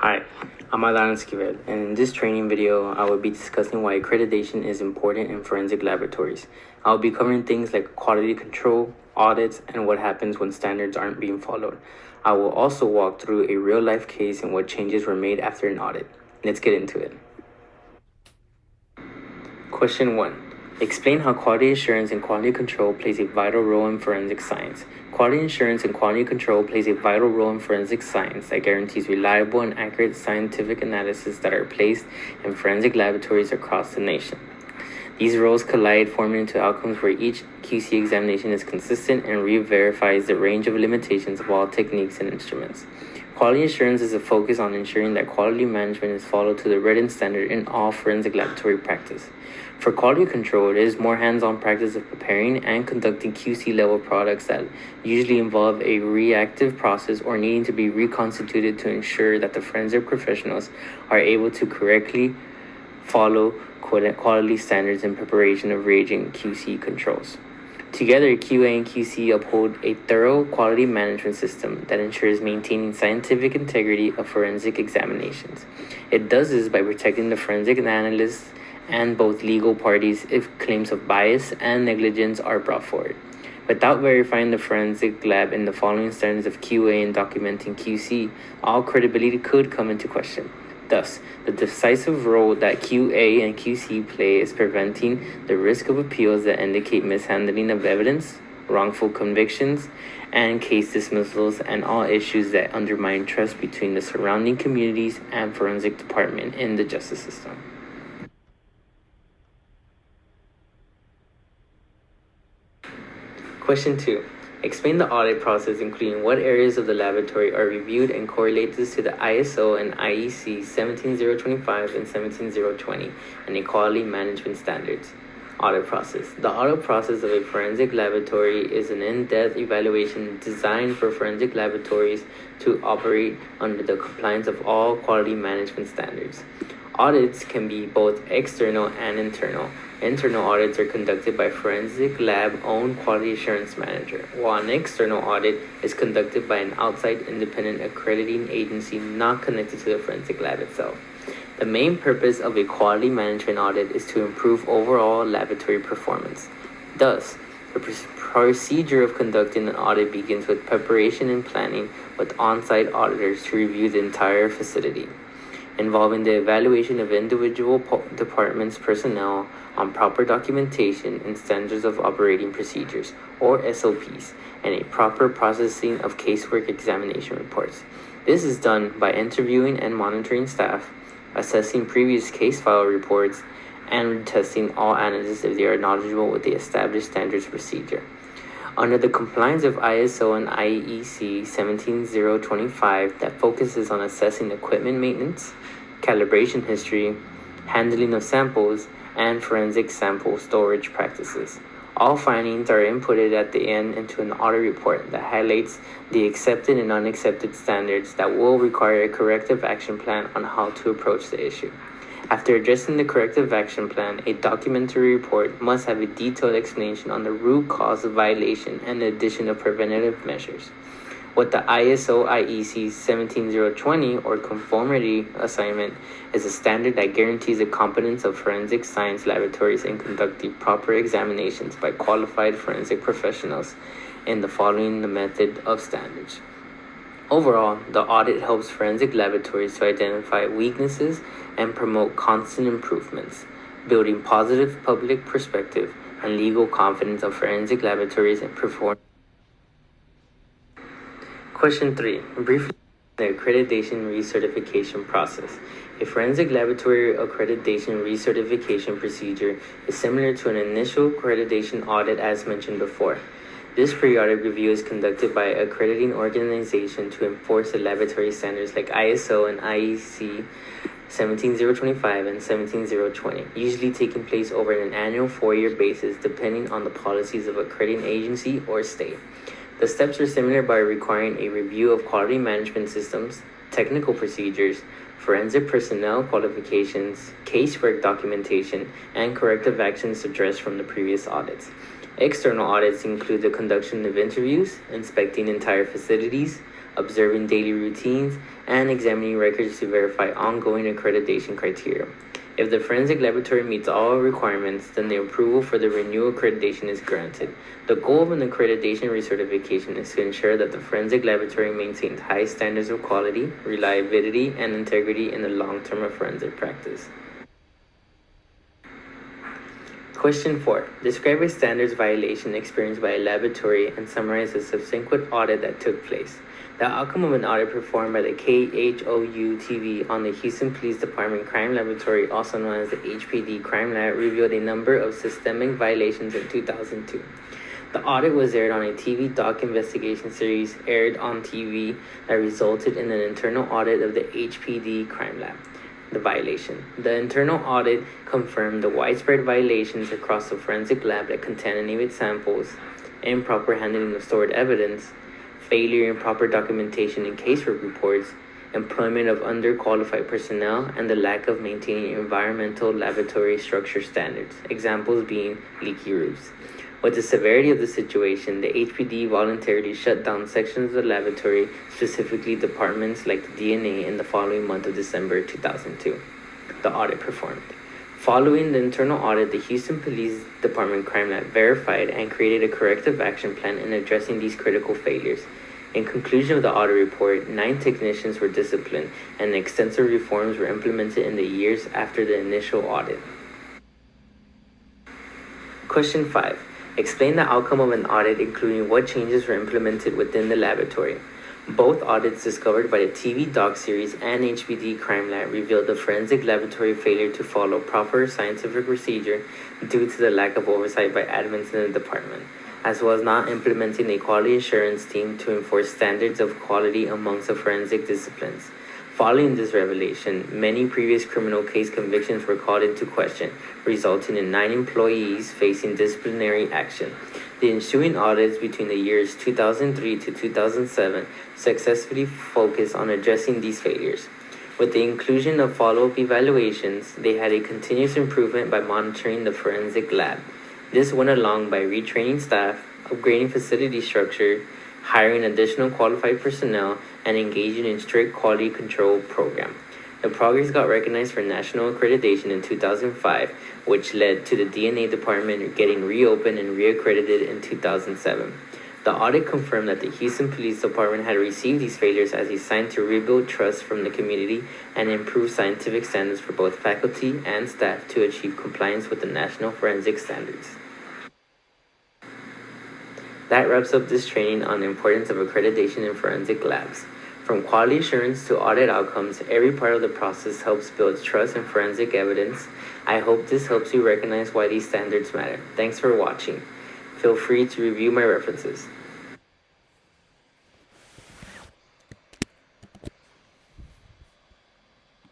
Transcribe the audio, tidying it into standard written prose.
Hi, I'm Alan Esquivel, and in this training video, I will be discussing why accreditation is important in forensic laboratories. I'll be covering things like quality control, audits, and what happens when standards aren't being followed. I will also walk through a real-life case and what changes were made after an audit. Let's get into it. Question 1. Explain how quality assurance and quality control plays a vital role in forensic science. Quality assurance and quality control plays a vital role in forensic science that guarantees reliable and accurate scientific analysis that are placed in forensic laboratories across the nation. These roles collide, forming into outcomes where each QC examination is consistent and re-verifies the range of limitations of all techniques and instruments. Quality assurance is a focus on ensuring that quality management is followed to the written standard in all forensic laboratory practice. For quality control, it is more hands-on practice of preparing and conducting QC-level products that usually involve a reactive process or needing to be reconstituted to ensure that the forensic professionals are able to correctly follow quality standards in preparation of reagent QC controls. Together, QA and QC uphold a thorough quality management system that ensures maintaining scientific integrity of forensic examinations. It does this by protecting the forensic analysts and both legal parties if claims of bias and negligence are brought forward. Without verifying the forensic lab in the following standards of QA and documenting QC, all credibility could come into question. Thus, the decisive role that QA and QC play is preventing the risk of appeals that indicate mishandling of evidence, wrongful convictions, and case dismissals, and all issues that undermine trust between the surrounding communities and forensic department in the justice system. Question 2. Explain the audit process, including what areas of the laboratory are reviewed and correlated to the ISO and IEC 17025 and 17020 and quality management standards. Audit process. The audit process of a forensic laboratory is an in-depth evaluation designed for forensic laboratories to operate under the compliance of all quality management standards. Audits can be both external and internal. Internal audits are conducted by forensic lab-owned quality assurance manager, while an external audit is conducted by an outside independent accrediting agency not connected to the forensic lab itself. The main purpose of a quality management audit is to improve overall laboratory performance. Thus, the procedure of conducting an audit begins with preparation and planning with on-site auditors to review the entire facility, involving the evaluation of individual departments' personnel on proper documentation and standards of operating procedures, or SOPs, and a proper processing of casework examination reports. This is done by interviewing and monitoring staff, assessing previous case file reports, and testing all analysts if they are knowledgeable with the established standards procedure. Under the compliance of ISO and IEC 17025 that focuses on assessing equipment maintenance, calibration history, handling of samples, and forensic sample storage practices. All findings are inputted at the end into an audit report that highlights the accepted and unaccepted standards that will require a corrective action plan on how to approach the issue. After addressing the corrective action plan, a documentary report must have a detailed explanation on the root cause of violation and the addition of preventative measures. What the ISO IEC 17020 or conformity assignment is a standard that guarantees the competence of forensic science laboratories in conducting proper examinations by qualified forensic professionals in the following the method of standards. Overall, the audit helps forensic laboratories to identify weaknesses and promote constant improvements, building positive public perspective and legal confidence of forensic laboratories and perform. Question 3. Briefly, the accreditation recertification process. A forensic laboratory accreditation recertification procedure is similar to an initial accreditation audit as mentioned before. This periodic review is conducted by an accrediting organization to enforce the laboratory standards like ISO and IEC 17025 and 17020, usually taking place over an annual 4-year basis depending on the policies of accrediting agency or state. The steps are similar by requiring a review of quality management systems, technical procedures, forensic personnel qualifications, casework documentation, and corrective actions addressed from the previous audits. External audits include the conduction of interviews, inspecting entire facilities, observing daily routines, and examining records to verify ongoing accreditation criteria. If the forensic laboratory meets all requirements, then the approval for the renewal accreditation is granted. The goal of an accreditation recertification is to ensure that the forensic laboratory maintains high standards of quality, reliability, and integrity in the long term of forensic practice. Question 4. Describe a standards violation experienced by a laboratory and summarize the subsequent audit that took place. The outcome of an audit performed by the KHOU-TV on the Houston Police Department Crime Laboratory, also known as the HPD Crime Lab, revealed a number of systemic violations in 2002. The audit was aired on a TV doc investigation series aired on TV that resulted in an internal audit of the HPD Crime Lab. The violation. The internal audit confirmed the widespread violations across the forensic lab that contaminated samples, improper handling of stored evidence, failure in proper documentation in casework reports, employment of underqualified personnel, and the lack of maintaining environmental laboratory structure standards, examples being leaky roofs. With the severity of the situation, the HPD voluntarily shut down sections of the laboratory, specifically departments like the DNA, in the following month of December 2002. The audit performed. Following the internal audit, the Houston Police Department Crime Lab verified and created a corrective action plan in addressing these critical failures. In conclusion of the audit report, 9 technicians were disciplined and extensive reforms were implemented in the years after the initial audit. Question 5. Explain the outcome of an audit, including what changes were implemented within the laboratory. Both audits discovered by the TV doc series and HPD Crime Lab revealed the forensic laboratory failure to follow proper scientific procedure due to the lack of oversight by admins in the department, as well as not implementing a quality assurance team to enforce standards of quality amongst the forensic disciplines. Following this revelation, many previous criminal case convictions were called into question, resulting in 9 employees facing disciplinary action. The ensuing audits between the years 2003 to 2007 successfully focused on addressing these failures. With the inclusion of follow-up evaluations, they had a continuous improvement by monitoring the forensic lab. This went along by retraining staff, upgrading facility structure, hiring additional qualified personnel, and engaging in strict quality control program. The progress got recognized for national accreditation in 2005, which led to the DNA department getting reopened and reaccredited in 2007. The audit confirmed that the Houston Police Department had received these failures as a sign to rebuild trust from the community and improve scientific standards for both faculty and staff to achieve compliance with the national forensic standards. That wraps up this training on the importance of accreditation in forensic labs. From quality assurance to audit outcomes, every part of the process helps build trust in forensic evidence. I hope this helps you recognize why these standards matter. Thanks for watching. Feel free to review my references.